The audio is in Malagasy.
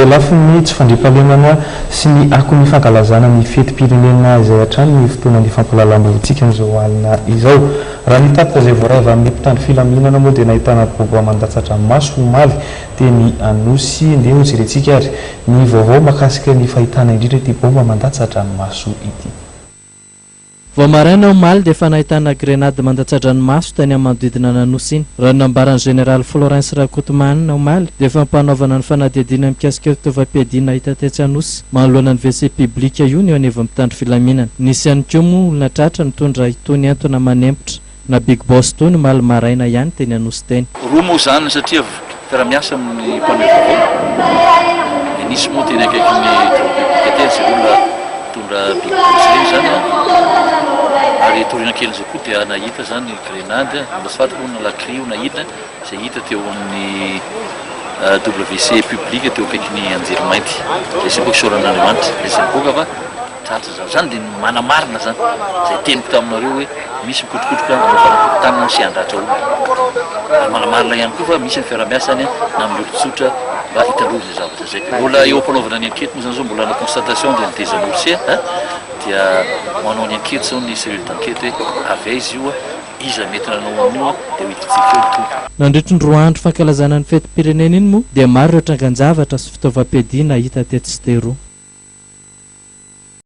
Lafiny tsy fandriampahalemana sy ny akon'ny fankalazana ny fetim-pirenena izay hatrany ny fotoana ny fampahalalam-botsika amin'izao alina izao. Raha ny tapaka izay voaraiva amin'ny mpitandro filaminana moa dia nahitana baobaba mandatsatra maso omaly teny Anosy ndeha ho jerentsika ary ny vaovao mahakasika ny fahitana indrindra ity baobaba mandatsatra maso ity. Vao maraina omaly dia efa nahitana grenady mandatsa-dranomaso tany amin'ny manodidina n'Anosy iny. Raha nambaran'ny général Florence Rakotomany omaly dia efa mpanaovana ny fanadihadiana mikasika fitaovam-piadiana hita tetsy Anosy manoloana ny WC publika io ny eo anivon'ny mpitandro filaminana. Nisy ihany koa moa olona tratra nitondra itony entona manempotra na big boss tony omaly maraina ihany teny Anosy teny. Roa moa zany satria fiara-miasa amin'ny mpaneho vaovao. Nisy moa teny akaikin'ny publika zay olona mitondra big boss reny zany ary torina kely zay koa dia nahita zany grenady mbatsy na lakry io nahita izay hita teo amin'ny WC publika teo akaikin'ny Anjerimainty izay boka soran'Andriamanitra izay boka fa tratra zany dia manamarina zany izay teniko taminareo hoe misy mikotrokotroka tanana sy andratra olona ary manamarina ihany koa fa misy ny fiara-miasany na amin'ny olon-tsotra mba hitandrovy izay zavatra zay. Mbola eo ampanaovana ny ankety moa zany zao mbola na constatation dia nitezan'olosea dia manao ny ankety zao ny cellule d'enquête hoe avy izy io iza mety nanao amin'io dia hitantsika eo tompony. Nandritry ny 2 andro fankalazana ny fetim-pirenena iny moa dia maro ireo trangan-javatra sy fitaovam-piadiana hita tetsy sy teroa.